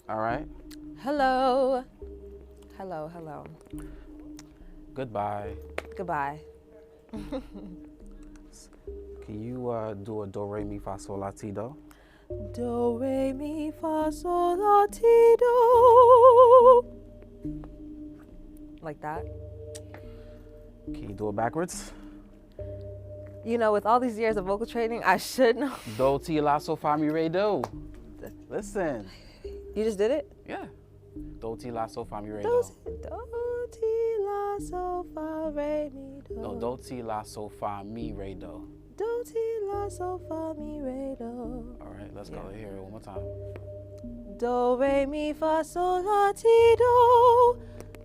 All right. Hello. Hello, hello. Goodbye. Goodbye. Can you do a do re mi fa sol la ti do? Do, re, mi, fa, sol, la, ti, do. Like that. Can you do it backwards? You know, with all these years of vocal training, I should know. Do ti la sol fa mi re do. Listen. You just did it? Yeah. Do ti la sol fa mi re Do, do. do, ti, la, sol, fa, re, mi, do. No, do ti la sol fa mi re do. Do, ti, la, sol, fa, mi, re, do. All right, let's go. Hear it one more time. Do, re, mi, fa, sol, la, ti, do.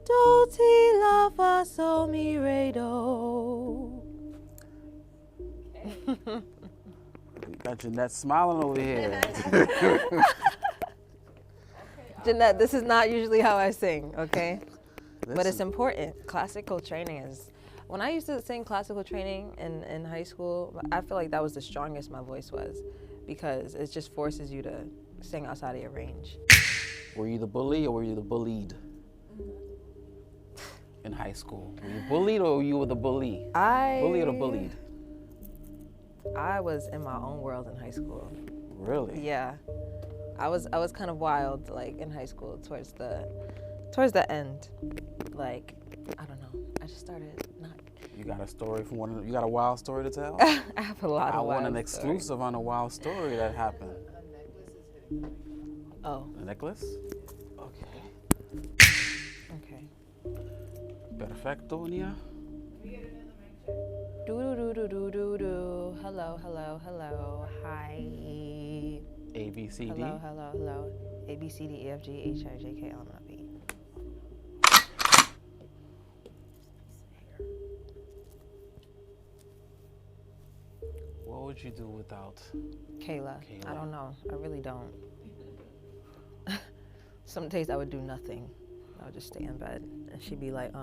Do, ti, la, fa, sol, mi, re, do. You got Jeanette smiling over here. Jeanette, this is not usually how I sing, okay? But it's Listen. important. Classical training is... When I used to sing classical training in high school, I feel like that was the strongest my voice was because it just forces you to sing outside of your range. Were you the bully or were you the bullied? In high school. Were you bullied or you were the bully? Bullied or bullied? I was in my own world in high school. Really? Yeah. I was kind of wild like in high school towards the end. Like, I don't know. I just started not... You got a story from one of you got a wild story to tell? I have a lot I of wild want an stories. exclusive on a wild story that happened. Oh, A necklace? Okay. okay. Perfecto, Nia. Do do do do do do do. Hello, hello, hello. Hi. A, B, C, D. Hello, hello, hello. A B C D E F G H I J K L M N O P. What would you do without Kayla. Kayla. I don't know. I really don't. Some days I would do nothing. I would just stay in bed, and she'd be like,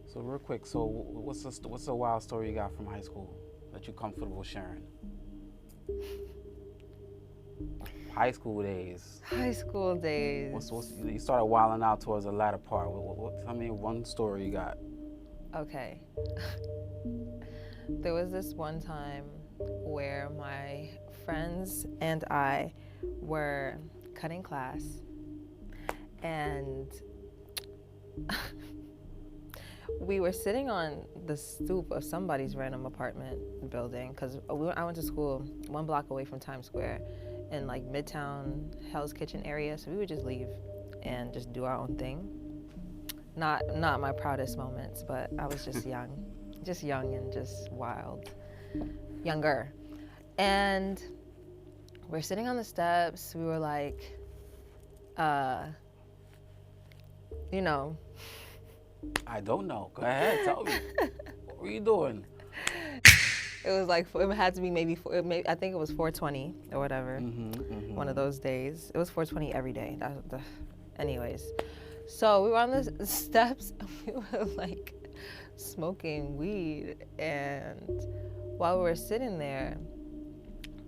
So real quick, so what's a wild story you got from high school that you're comfortable sharing? High school days. High school days. What's you started wilding out towards the latter part. Tell me one story you got. Okay. There was this one time where my friends and I were cutting class, and we were sitting on the stoop of somebody's random apartment building because I went to school 1 block away from Times Square in like Midtown Hell's Kitchen area, so we would just leave and just do our own thing. Not my proudest moments, but I was just young and just wild, younger. And we're sitting on the steps. We were like, you know. I don't know. Go ahead, tell me. What were you doing? It was like, it had to be I think it was 420 or whatever. One of those days. It was 420 every day. Anyways. So we were on the steps and we were like smoking weed, and while we were sitting there,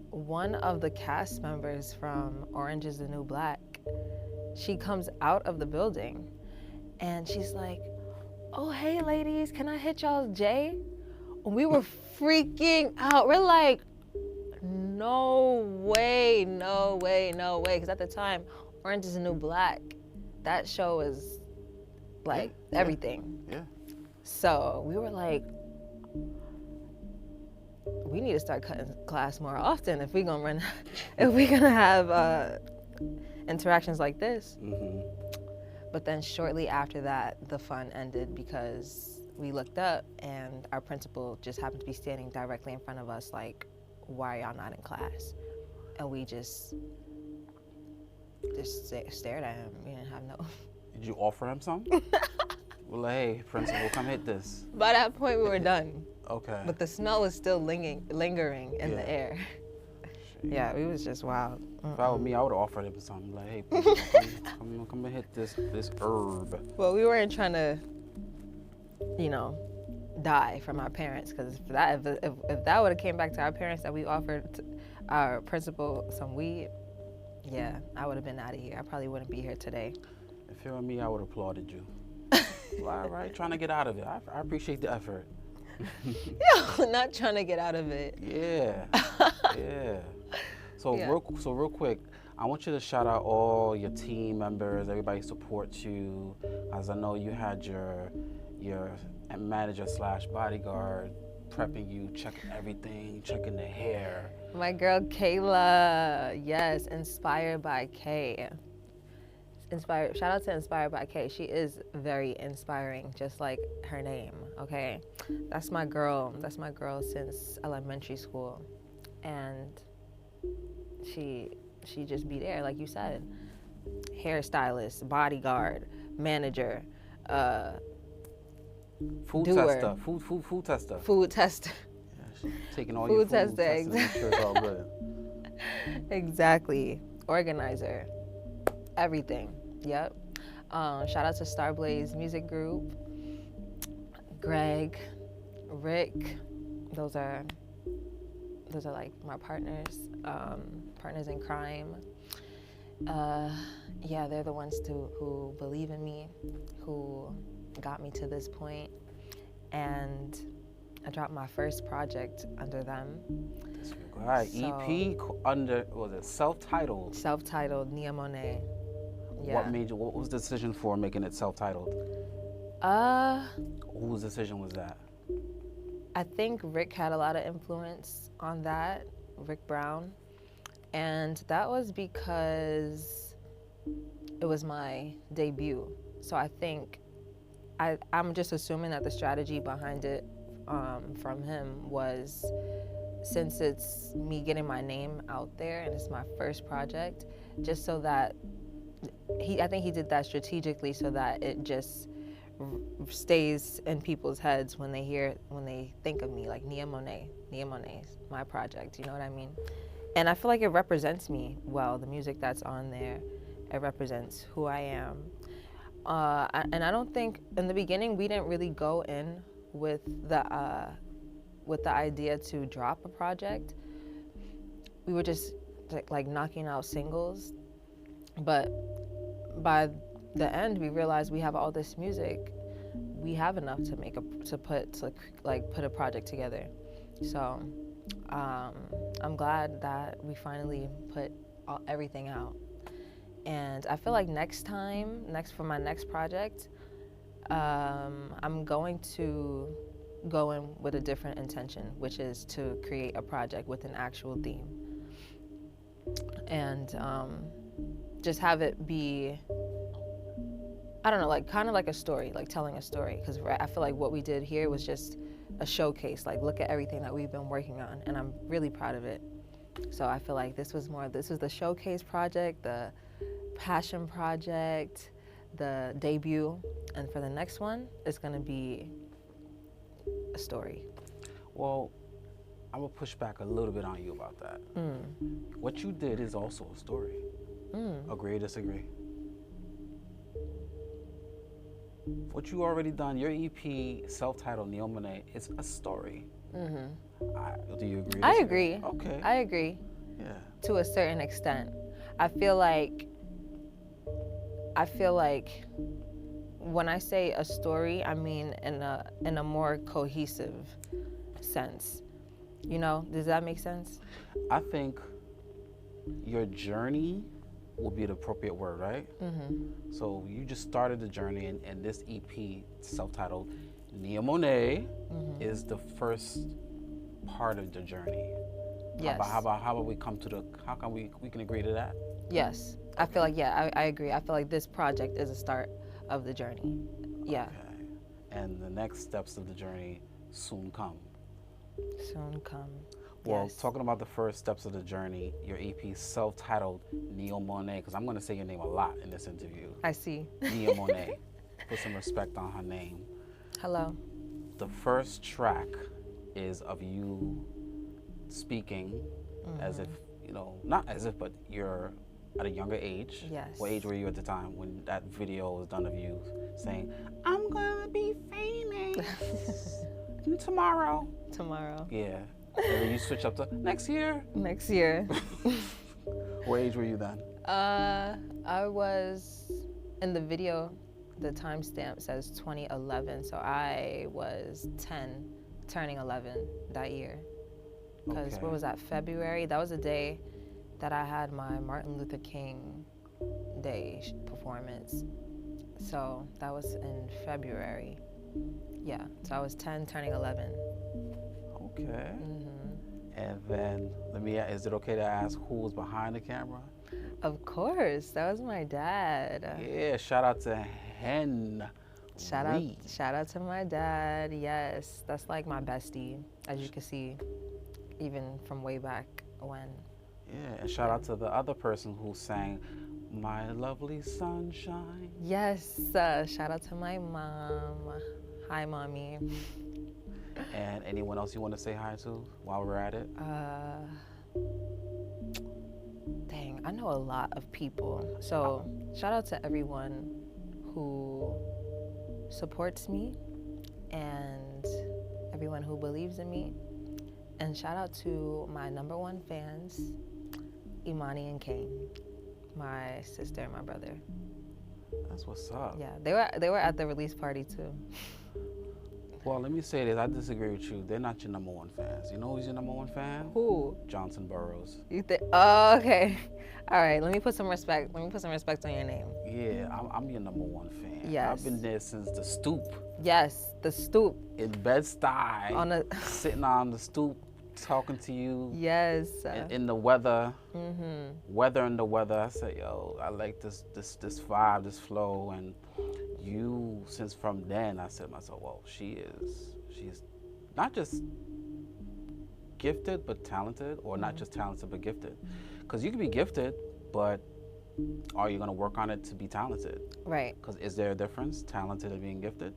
one of the cast members from Orange is the New Black, she comes out of the building and she's like, "Oh, hey ladies, can I hit y'all's J?" And we were freaking out. We're like, no way, no way, no way. Because at the time, Orange is the New Black, that show was like everything. Yeah. So we were like, we need to start cutting class more often if we're gonna have interactions like this. But then shortly after that, the fun ended because we looked up and our principal just happened to be standing directly in front of us like, why are y'all not in class? And we just stared at him. We didn't have no... Did you offer him something? Well, like, hey, principal, come hit this. By that point, we were done. Okay. But the smell was still lingering in the air. Yeah, it was just wild. If I were me, I would have offered him something. Like, hey, principal, come and hit this herb. Well, we weren't trying to, die from our parents, because if that would have came back to our parents that we offered our principal some weed, yeah, I would have been out of here. I probably wouldn't be here today. If it were me, I would have applauded you. All right, trying to get out of it. I appreciate the effort. Yo, not trying to get out of it. Yeah, yeah. So Yeah. real quick, I want you to shout out all your team members, everybody supports you. As I know you had your manager slash bodyguard prepping you, checking everything, checking the hair. My girl Kayla, yes, inspired by Kay. Shout out to Inspired by Kay. She is very inspiring, just like her name. Okay, that's my girl. That's my girl since elementary school, and she just be there, like you said. Hairstylist, bodyguard, manager, Food doer. tester, food tester. Food tester. Yeah, she's taking all Food your food, tester, testing to make sure it's all good. Exactly. Organizer. Everything. Yep. Shout out to Starblaze Music Group. Greg, Rick. Those are like my partners. Partners in crime. Yeah, they're the ones who believe in me, who got me to this point, and I dropped my first project under them. All right, So- EP under, what was it, self-titled? Self-titled Nia Monét. Yeah. What was the decision for making it self-titled? Whose decision was that? I think Rick had a lot of influence on that, Rick Brown. And that was because it was my debut. So I think, I'm just assuming that the strategy behind it from him was, since it's me getting my name out there and it's my first project, just so that, I think he did that strategically so that it just stays in people's heads when they think of me, like Nia Monet's my project, you know what I mean? And I feel like it represents me well, the music that's on there, it represents who I am. And I don't think, in the beginning, we didn't really go in with the idea to drop a project. We were just like knocking out singles, but by the end, we realized we have all this music. We have enough to put a project together. So I'm glad that we finally put everything out. And I feel like for my next project, I'm going to go in with a different intention, which is to create a project with an actual theme. And just have it be, I don't know, like kind of like a story, like telling a story. Because I feel like what we did here was just a showcase, like look at everything that we've been working on, and I'm really proud of it. So I feel like this was the showcase project, the passion project, the debut, and for the next one, it's gonna be a story. Well, I'm gonna push back a little bit on you about that. What you did is also a story. Agree or disagree? What you already done, your EP, self-titled Nia Monét, is a story. Do you agree? I agree. Okay. I agree. Yeah. To a certain extent. I feel like when I say a story, I mean in a more cohesive sense. You know, does that make sense? I think your journey will be the appropriate word, right? So you just started the journey, and this EP, self-titled Nia Monét, is the first part of the journey. Yes. How about we come to how can we can agree to that? Yes. I feel like, I agree. I feel like this project is a start of the journey. Yeah. Okay. And the next steps of the journey soon come. Soon come. Well, Yes. talking about the first steps of the journey, your EP self-titled Nia Monét, because I'm going to say your name a lot in this interview. I see. Nia Monét. Put some respect on her name. Hello. The first track is of you speaking as if, not as if, but you're at a younger age. Yes. What age were you at the time when that video was done of you saying, I'm going to be famous tomorrow? Tomorrow. Yeah. And then you switch up to next year. Next year. What age were you then? I was in the video. The timestamp says 2011, so I was 10, turning 11 that year. Because what was that? February. That was the day that I had my Martin Luther King Day performance. So that was in February. Yeah. So I was 10, turning 11. Okay. And then is it okay to ask who was behind the camera? Of course, that was my dad. Yeah, shout out to Hen. Shout out to my dad. Yes, that's like my bestie, as you can see, even from way back when. Yeah, and shout out to the other person who sang "My Lovely Sunshine." Yes, shout out to my mom. Hi, mommy. And anyone else you want to say hi to while we're at it? Dang, I know a lot of people. So shout out to everyone who supports me and everyone who believes in me. And shout out to my number one fans, Imani and Kane, my sister and my brother. That's what's up. Yeah, they were at the release party too. Well, let me say this. I disagree with you. They're not your number one fans. You know who's your number one fan? Who? Johnson Burroughs. You think? Oh, okay. All right. Let me put some respect. Let me put some respect on your name. Yeah, I'm your number one fan. Yes. I've been there since the stoop. Yes, the stoop. In Bed-Stuy. Sitting on the stoop, talking to you. Yes. In the weather. Weather in the weather. I said, yo, I like this vibe, this flow, and you. Since from then, I said to myself, well, she's not just gifted but talented, or not just talented but gifted, because you can be gifted, but are you going to work on it to be talented? Right. Because is there a difference, talented and being gifted?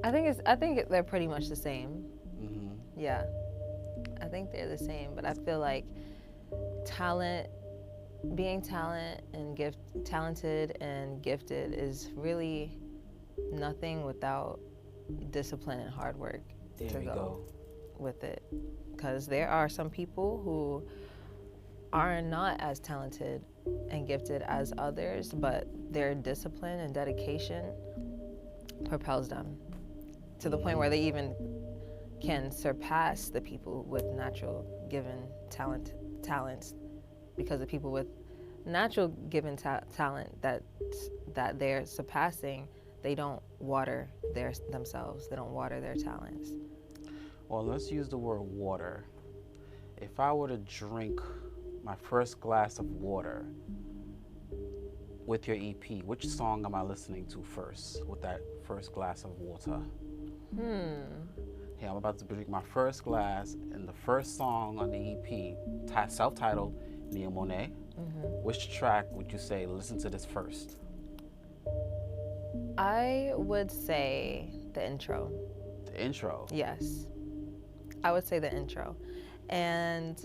I think they're pretty much the same. Yeah, I think they're the same, but I feel like being talented and gifted is really nothing without discipline and hard work to go with it. Because there are some people who are not as talented and gifted as others, but their discipline and dedication propels them to the point where they even can surpass the people with natural given talents, because the people with natural given talent that they're surpassing, they don't water themselves. They don't water their talents. Well, let's use the word water. If I were to drink my first glass of water with your EP, which song am I listening to first with that first glass of water? Hey, I'm about to drink my first glass, and the first song on the EP, self-titled Nia Monét. Which track would you say, listen to this first? I would say the intro. The intro? Yes. I would say the intro. And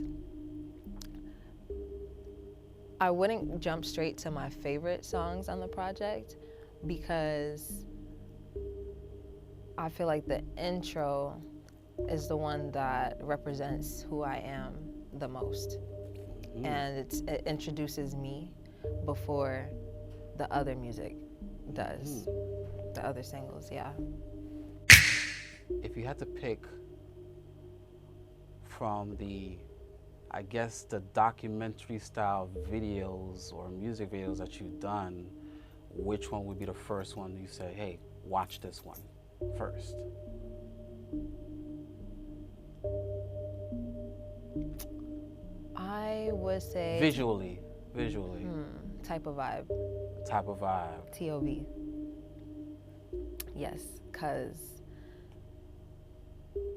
I wouldn't jump straight to my favorite songs on the project, because I feel like the intro is the one that represents who I am the most. And it introduces me before the other music does. The other singles, yeah. If you had to pick from the documentary style videos or music videos that you've done, which one would be the first one you say, hey, watch this one first? I would say visually. Type of vibe. TOV. Yes, because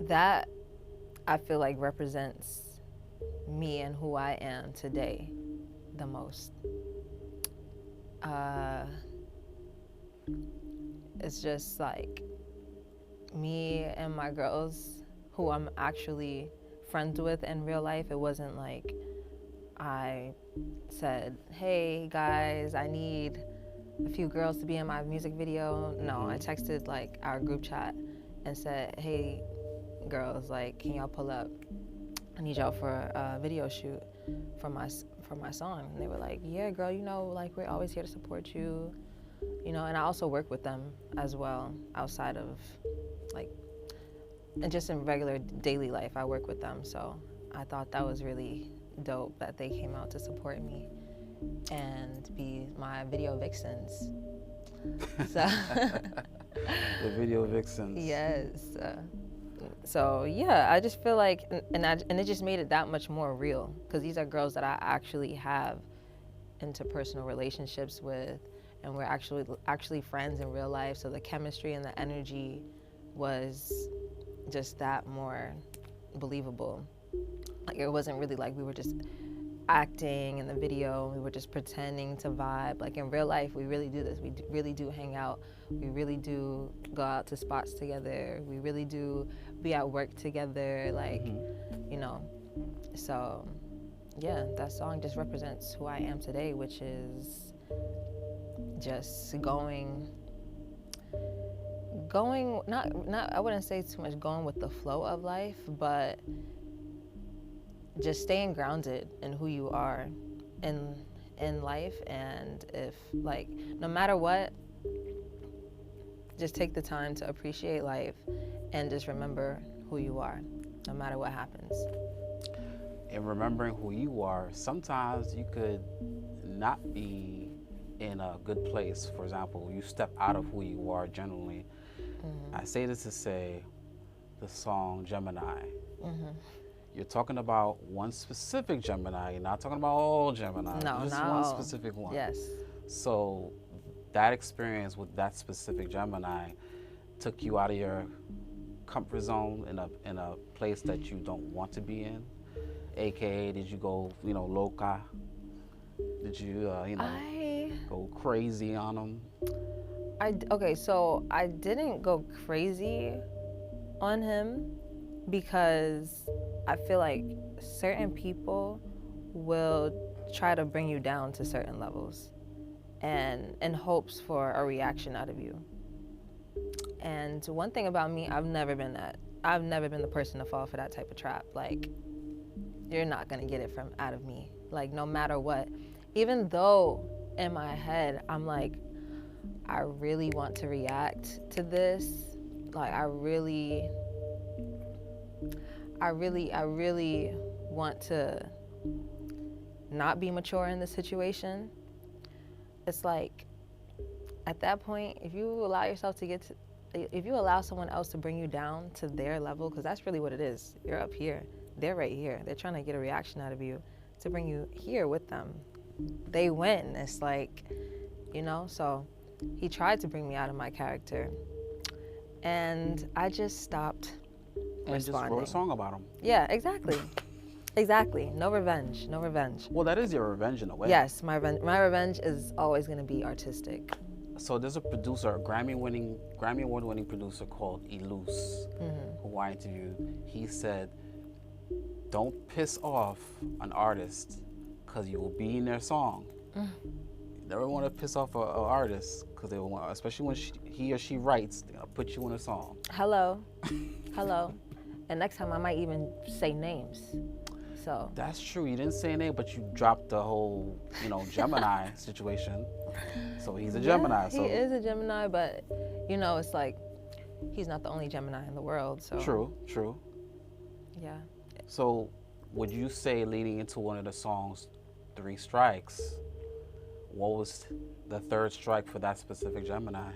that I feel like represents me and who I am today the most. It's just like me and my girls who I'm actually friends with in real life. It wasn't like I said, hey guys, I need a few girls to be in my music video. No, I texted our group chat and said, hey girls, can y'all pull up? I need y'all for a video shoot for my song. And they were like, yeah, girl, you know, like, we're always here to support you, you know. And I also work with them as well outside of, like, and just in regular daily life, I work with them. So I thought that was really dope that they came out to support me and be my video vixens. So The video vixens. yes. So yeah, I just feel like, and it just made it that much more real, because these are girls that I actually have interpersonal relationships with, and we're actually friends in real life. So the chemistry and the energy was just that more believable. Like, it wasn't really like we were just acting in the video, we were just pretending to vibe. Like, in real life, we really do this. We really do hang out. We really do go out to spots together. We really do be at work together, like, you know. So yeah, that song just represents who I am today, which is just going not I wouldn't say too much going with the flow of life, but just staying grounded in who you are in life. And if, like, no matter what, just take the time to appreciate life and just remember who you are, no matter what happens. And remembering who you are, sometimes you could not be in a good place. For example, you step out of who you are generally. I say this to say the song Gemini. You're talking about one specific Gemini. You're not talking about all Gemini. No, just not one all. specific one. Yes. So that experience with that specific Gemini took you out of your comfort zone in a place that you don't want to be in. AKA, did you go, loca? Did you, go crazy on them? Okay, so I didn't go crazy on him, because I feel like certain people will try to bring you down to certain levels and in hopes for a reaction out of you. And one thing about me, I've never been the person to fall for that type of trap. Like, you're not gonna get it out of me, like, no matter what. Even though in my head I'm like, I really want to react to this, like, I really want to not be mature in this situation. It's like, at that point, if you allow someone else to bring you down to their level, because that's really what it is. You're up here, they're right here. They're trying to get a reaction out of you to bring you here with them. They win. It's like, so he tried to bring me out of my character, and I just stopped and responding. Just wrote a song about him. Yeah, exactly. Exactly. No revenge. Well, that is your revenge in a way. Yes, my revenge is always going to be artistic. So there's a producer, a Grammy award-winning producer called Eluse, who I interviewed. He said, don't piss off an artist because you will be in their song. You never want to piss off an artist, because they will want, especially when he or she writes, they're going to put you in a song. Hello. And next time I might even say names. So that's true. You didn't say a name, but you dropped the whole, Gemini situation. So he's a Gemini. So he is a Gemini, but it's like, he's not the only Gemini in the world. So true. Yeah. So would you say, leading into one of the songs, 3 Strikes, what was the 3rd strike for that specific Gemini?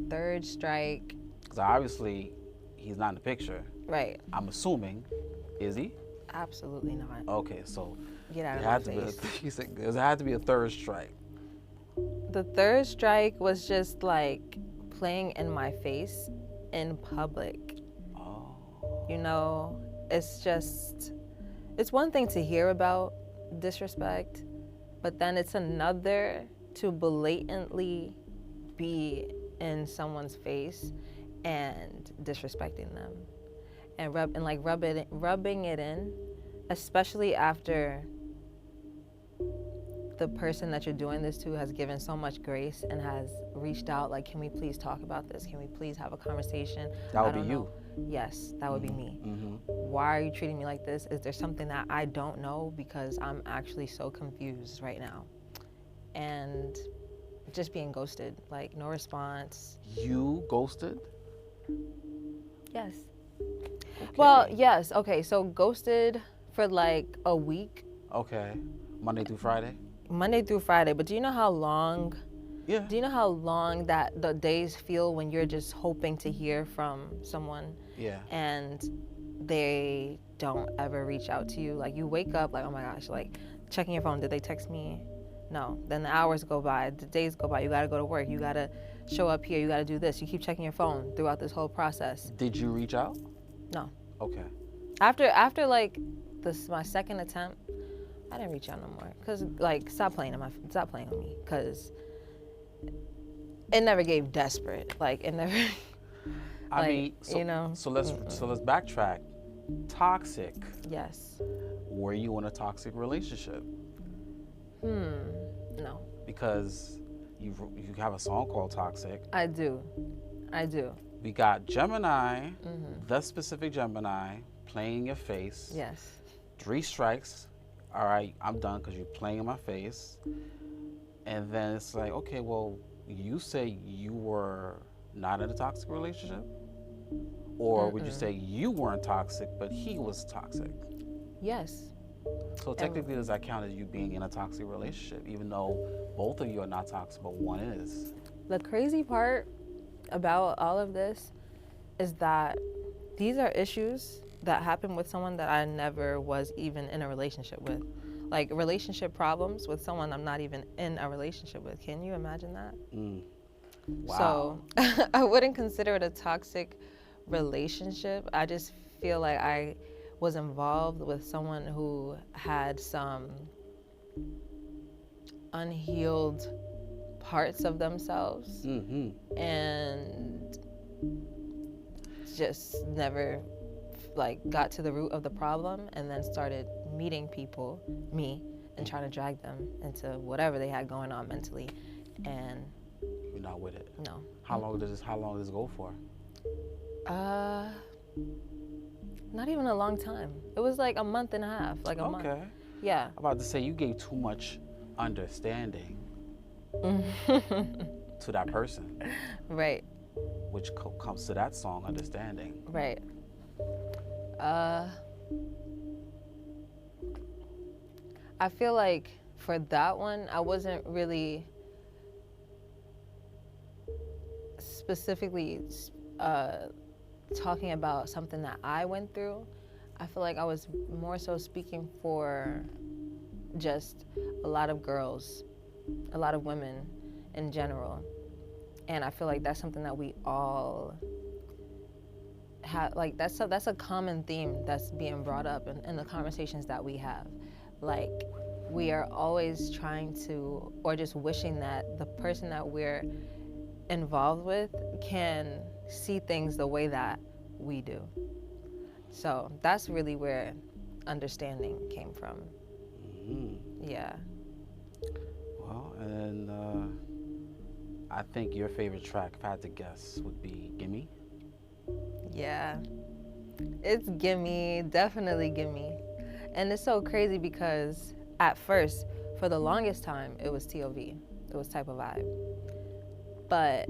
3rd strike. Because obviously he's not in the picture. Right. I'm assuming. Is he? Absolutely not. Okay, so get out of my face. He said there had to be a 3rd strike. The 3rd strike was just like playing in my face in public. Oh. It's one thing to hear about disrespect, but then it's another to blatantly be in someone's face and disrespecting them and rubbing it in, especially after the person that you're doing this to has given so much grace and has reached out, like, can we please talk about this? Can we please have a conversation? That would be you. Yes, that would be me. Why are you treating me like this? Is there something that I don't know? Because I'm actually so confused right now. And just being ghosted, like no response. You ghosted? Yes. Okay. Well, yes. Okay, so ghosted for like a week. Okay. Monday through Friday? Monday through Friday. But do you know how long? Yeah. Do you know how long that the days feel when you're just hoping to hear from someone? Yeah. And they don't ever reach out to you. Like you wake up like, oh my gosh, like checking your phone. Did they text me? No. Then the hours go by, the days go by. You gotta go to work. You gotta show up here. You gotta do this. You keep checking your phone throughout this whole process. Did you reach out? No. Okay. After like my second attempt, I didn't reach out no more. Cause like stop playing with me. Cause it never gave desperate. Like it never. I mean, so, you know. So let's backtrack. Toxic. Yes. Were you in a toxic relationship? No. Because you have a song called Toxic. I do. We got Gemini, the specific Gemini, playing in your face. Yes. 3 strikes. All right, I'm done because you're playing in my face. And then it's like, okay, well, you say you were not in a toxic relationship? Or would you say you weren't toxic, but he was toxic? Yes. So technically, does that count as you being in a toxic relationship, even though both of you are not toxic, but one is? The crazy part about all of this is that these are issues that happen with someone that I never was even in a relationship with. Like relationship problems with someone I'm not even in a relationship with. Can you imagine that? Wow. So I wouldn't consider it a toxic relationship. I just feel like I was involved with someone who had some unhealed parts of themselves and just never like got to the root of the problem, and then started meeting people, me, and trying to drag them into whatever they had going on mentally. And you're not with it? No. How long does this go for? Not even a long time. It was like a month and a half, like a month. Okay. Yeah. I'm about to say you gave too much understanding to that person. Right. Which comes to that song, Understanding. Right. I feel like for that one, I wasn't really specifically talking about something that I went through. I feel like I was more so speaking for just a lot of girls, a lot of women in general. And I feel like that's something that we all have, like that's a common theme that's being brought up in the conversations that we have. Like we are always trying to, or just wishing that the person that we're involved with can see things the way that we do. So that's really where understanding came from. Yeah. Well, and I think your favorite track, if I had to guess, would be Gimme. Yeah. It's Gimme, definitely Gimme. And it's so crazy because at first, for the longest time, it was TOV. It was Type of Vibe. But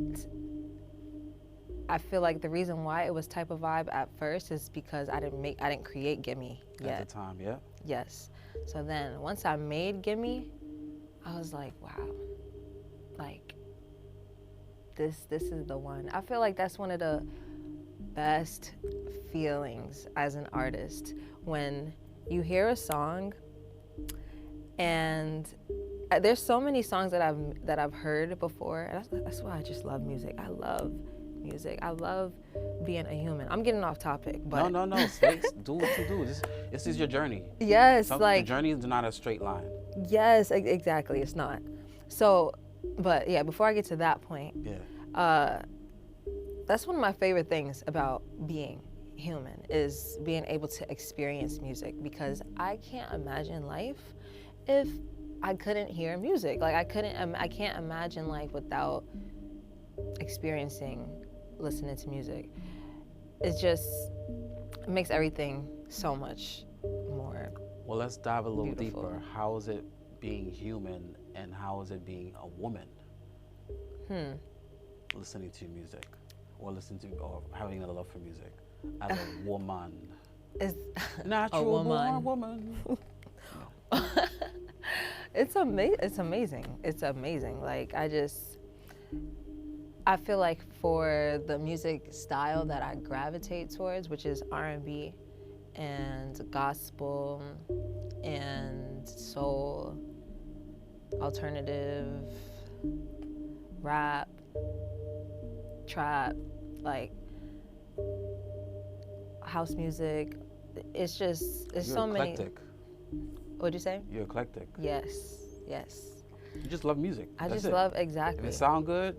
I feel like the reason why it was Type of Vibe at first is because I didn't create Gimme yet. At the time, yeah. Yes. So then once I made Gimme, I was like, wow, like this is the one. I feel like that's one of the best feelings as an artist, when you hear a song, and there's so many songs that I've heard before, and that's why I just love music. I love music. I love being a human. I'm getting off topic, but no. Space. Do what you do. This is your journey. Yes, the journey is not a straight line. Yes, exactly. It's not. So, but yeah, before I get to that point, that's one of my favorite things about being human, is being able to experience music, because I can't imagine life if I couldn't hear music. Like I can't imagine like without experiencing listening to music. It's just, it makes everything so much more. Well, let's dive a little beautiful. deeper. How is it being human, and how is it being a woman? Listening to music, or having a love for music as a woman. Is Natural a woman. born woman. It's amazing. It's amazing. Like I feel like for the music style that I gravitate towards, which is R&B and gospel and soul, alternative, rap, trap, like house music, it's just, it's You're so eclectic. many. What'd you say? You're eclectic. Yes. You just love music. I That's just it. love, exactly. If it sound good,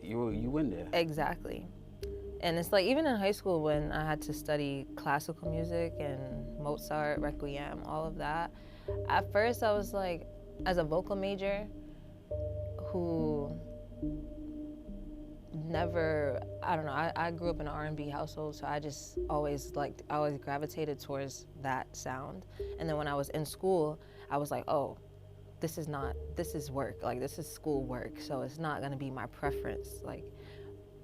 you win there. Exactly. And it's like, even in high school when I had to study classical music and Mozart, Requiem, all of that, at first I was like, as a vocal major who never, I don't know, I grew up in an R&B household, so I always gravitated towards that sound. And then when I was in school, I was like, oh, this is work, like this is school work, so it's not gonna be my preference. Like,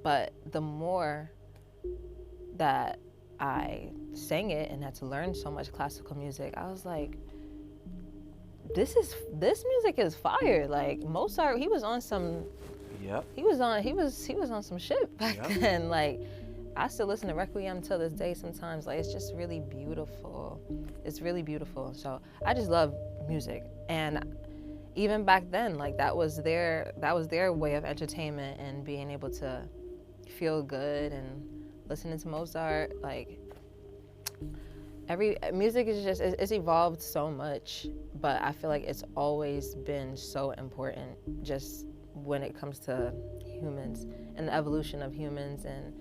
but the more that I sang it and had to learn so much classical music, I was like, this music is fire. Like Mozart, he was on some, Yep. he was on some shit back Yep. then. Like, I still listen to Requiem till this day sometimes. Like, it's just really beautiful. It's really beautiful. So I just love music. And even back then, like that was their way of entertainment and being able to feel good and listening to Mozart. Like, every music is just, it's evolved so much, but I feel like it's always been so important just when it comes to humans and the evolution of humans and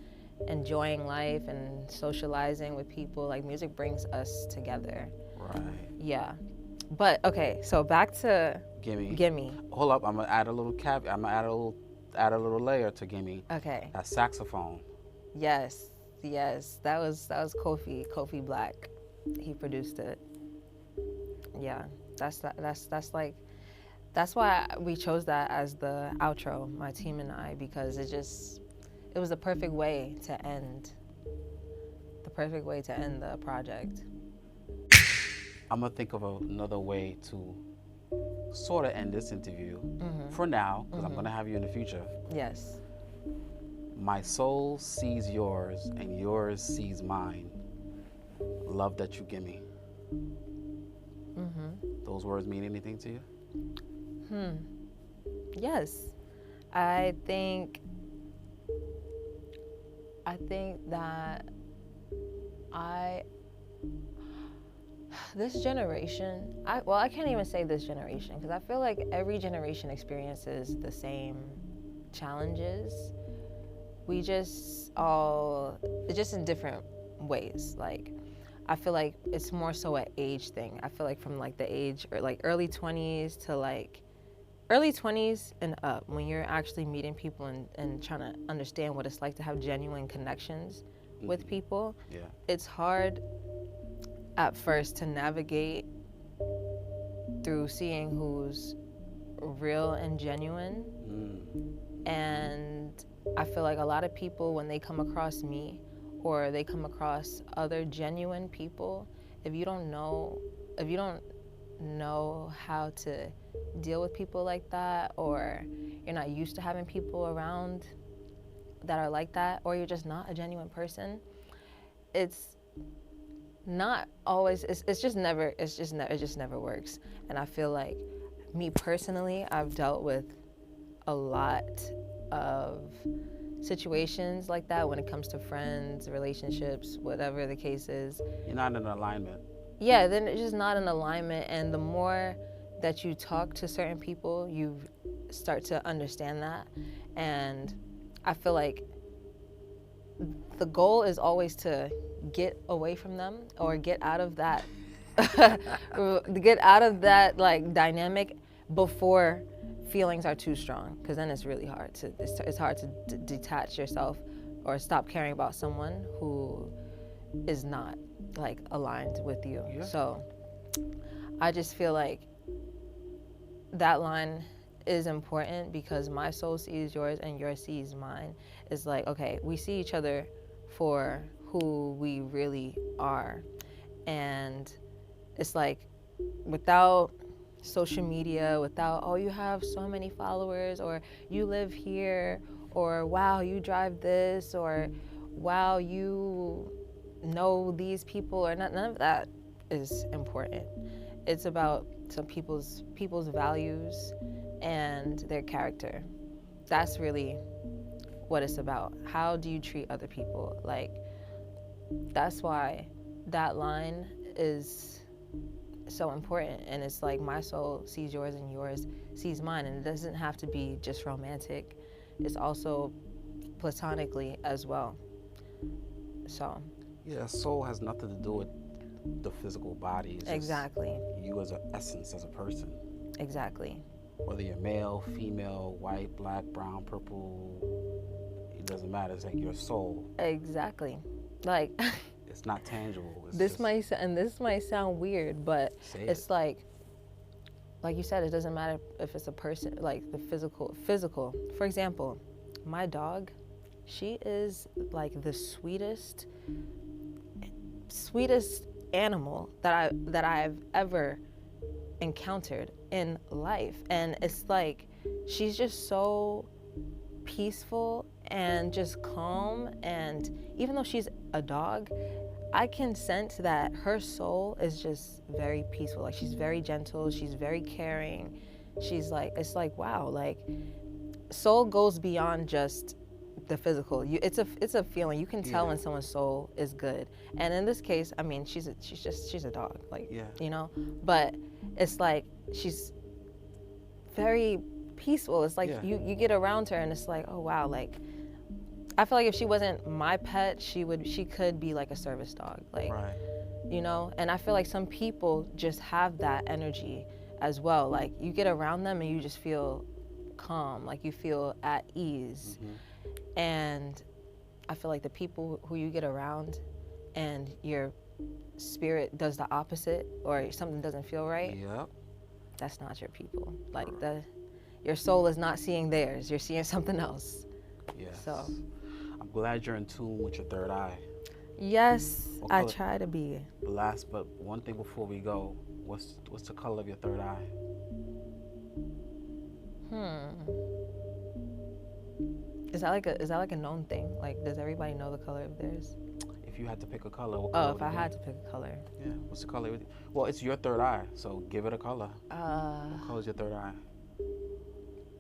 enjoying life and socializing with people. Like, music brings us together. Right. Yeah. But okay, so back to Gimme. Hold up, I'm gonna add a little I'm gonna add a little layer to Gimme. Okay. That saxophone. Yes. That was Kofi Black. He produced it. Yeah. That's why we chose that as the outro, my team and I, because it was the perfect way to end the project. I'm gonna think of another way to sort of end this interview for now, because I'm gonna have you in the future. Yes. My soul sees yours and yours sees mine. Love that you give me. Those words mean anything to you? Yes. I think that this generation, I can't even say this generation, because I feel like every generation experiences the same challenges. We just in different ways. Like, I feel like it's more so an age thing. I feel like from like the age, or like early 20s to like early 20s and up, when you're actually meeting people and trying to understand what it's like to have genuine connections with people. Yeah. It's hard at first to navigate through seeing who's real and genuine. And I feel like a lot of people, when they come across me or they come across other genuine people, if you don't know how to deal with people like that, or you're not used to having people around that are like that, or you're just not a genuine person, it just never works. And I feel like, me personally, I've dealt with a lot of situations like that when it comes to friends, relationships, whatever the case is. You're not in alignment. Yeah, then it's just not in alignment. And the more that you talk to certain people, you start to understand that. And I feel like the goal is always to get away from them, or get out of that like dynamic, before feelings are too strong, because then it's really hard to it's hard to detach yourself or stop caring about someone who is not like aligned with you. Yeah. So I just feel like that line is important, because my soul sees yours and yours sees mine. It's like, okay, we see each other for who we really are. And it's like, without social media, without, oh, you have so many followers, or you live here, or wow, you drive this, or wow, you know these people, or none of that is important. It's about some people's values and their character. That's really what it's about. How do you treat other people? Like, that's why that line is so important. And it's like, my soul sees yours and yours sees mine. And it doesn't have to be just romantic. It's also platonically as well. So Yeah, soul has nothing to do with the physical body. It's exactly. just you as an essence, as a person. Exactly. Whether you're male, female, white, black, brown, purple, it doesn't matter. It's like your soul. Exactly. Like, it's not tangible. It's this might sound weird, but it's like you said, it doesn't matter if it's a person, like the physical. For example, my dog, she is like the sweetest animal that I've ever encountered in life. And it's like, she's just so peaceful and just calm. And even though she's a dog, I can sense that her soul is just very peaceful. Like, she's very gentle, she's very caring. She's like, it's like, wow, like, soul goes beyond just the physical. It's a feeling. You can tell when someone's soul is good. And in this case, I mean, she's a dog, like, you know. But it's like, she's very peaceful. It's like, you get around her and it's like, oh wow, like, I feel like if she wasn't my pet, she could be like a service dog, like, you know. And I feel like some people just have that energy as well. Like, you get around them and you just feel calm, like you feel at ease. And I feel like the people who you get around and your spirit does the opposite, or something doesn't feel right, that's not your people. Like, your soul is not seeing theirs, you're seeing something else. So I'm glad you're in tune with your third eye. Yes, I try to be. Last but one thing before we go, what's the color of your third eye? Is that like a known thing? Like, does everybody know the color of theirs? If you had to pick a color, what color? Oh, if I had to pick a color. Yeah, what's the color? Well, it's your third eye, so give it a color. What color is your third eye?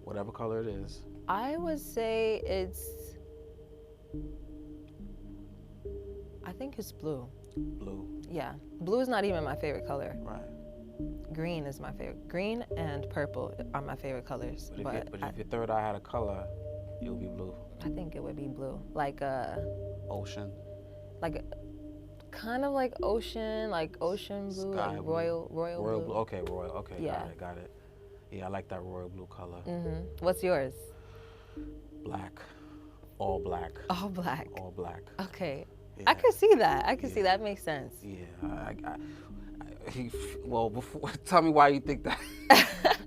Whatever color it is. I would say I think it's blue. Blue. Yeah, blue is not even my favorite color. Right. Green is my favorite. Green and purple are my favorite colors. But if your third eye had a color, it would be blue. I think it would be blue, like ocean. Like kind of like ocean blue, Sky like blue. royal blue. Okay, royal. Okay, yeah. Got it. Yeah, I like that royal blue color. What's yours? Black. All black. All black. All black. Okay. Yeah. I can see that. I can see that makes sense. Yeah. Well, before, tell me why you think that.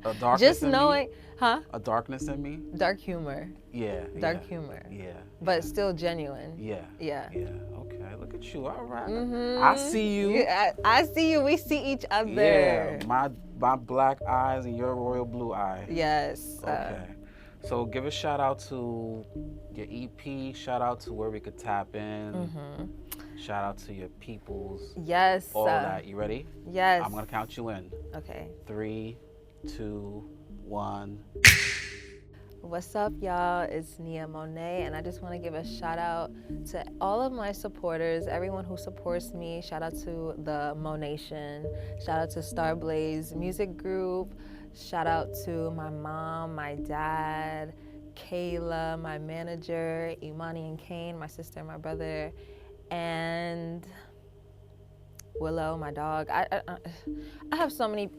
A darkness just in knowing, me? Huh? A darkness in me? Dark humor. Yeah. Dark humor. Yeah. But still genuine. Yeah. Yeah. Yeah. Okay. Look at you. All right. I see you. I see you. We see each other. Yeah. My black eyes and your royal blue eye. Yes. Okay. So give a shout out to your EP. Shout out to where we could tap in. Shout out to your peoples. Yes. All that. You ready? Yes. I'm gonna count you in. Okay. 3, 2, 1. What's up, y'all? It's Nia Monét, and I just want to give a shout out to all of my supporters, everyone who supports me. Shout out to the Monation. Shout out to Starblaze Music Group. Shout out to my mom, my dad, Kayla, my manager, Imani and Kane, my sister and my brother. And Willow, my dog. I have so many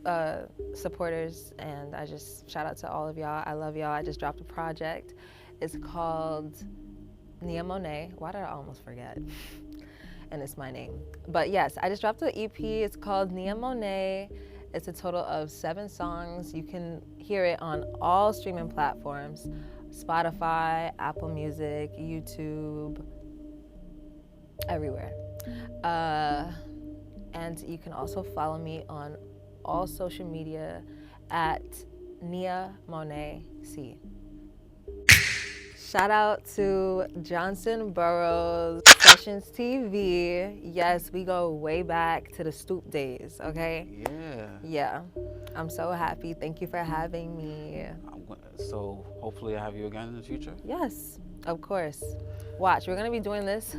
supporters, and I just shout out to all of y'all. I love y'all. I just dropped a project. It's called Nia Monét. Why did I almost forget? And it's my name. But yes, I just dropped an EP. It's called Nia Monét. It's a total of 7 songs. You can hear it on all streaming platforms: Spotify, Apple Music, YouTube, everywhere. And you can also follow me on all social media at Nia Monét C. Shout out to Johnson Burroughs Sessions TV. Yes, we go way back to the Stoop days, okay? Yeah. Yeah. I'm so happy. Thank you for having me. So hopefully I have you again in the future. Yes, of course. Watch, we're gonna be doing this.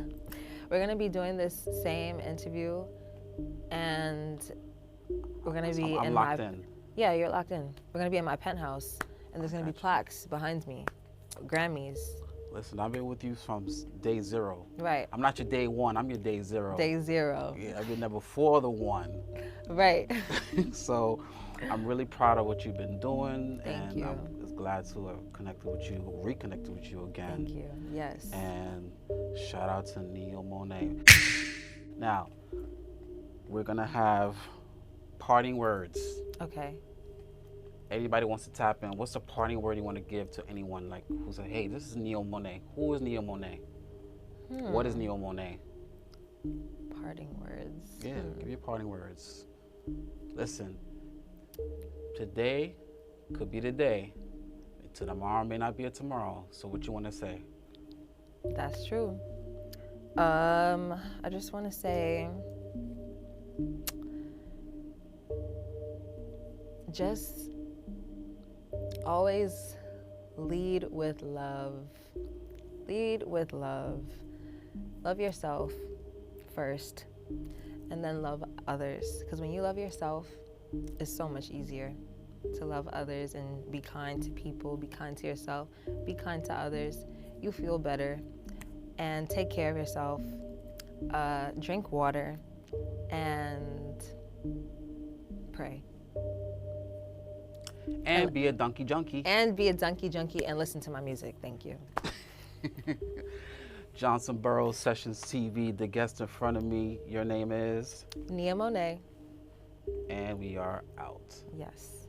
We're gonna be doing this same interview, and we're gonna be I'm locked in. Yeah, you're locked in. We're gonna be in my penthouse, and there's gonna be plaques behind me, Grammys. Listen, I've been with you from day 0. Right. I'm not your day 1. I'm your day 0. Day 0. Yeah, I've been there before the 1. Right. So I'm really proud of what you've been doing. Thank and you. I'm just glad to have reconnected with you again. Thank you. Yes. And shout out to Nia Monét. Now, we're going to have parting words. Okay. Anybody wants to tap in, what's the parting word you want to give to anyone like who said, hey, this is Nia Monét? Who is Nia Monét? What is Nia Monét? Parting words. Yeah, give your parting words. Listen, today could be the day. Tomorrow may not be a tomorrow. So what you want to say? That's true. I just want to say, just always lead with love. Lead with love. Love yourself first, and then love others. Because when you love yourself, it's so much easier to love others and be kind to people, be kind to yourself, be kind to others. You feel better. And take care of yourself. Drink water and pray. And be a donkey junkie. And be a donkey junkie and listen to my music. Thank you. Johnson Burroughs Sessions TV, the guest in front of me, your name is? Nia Monét. And we are out. Yes.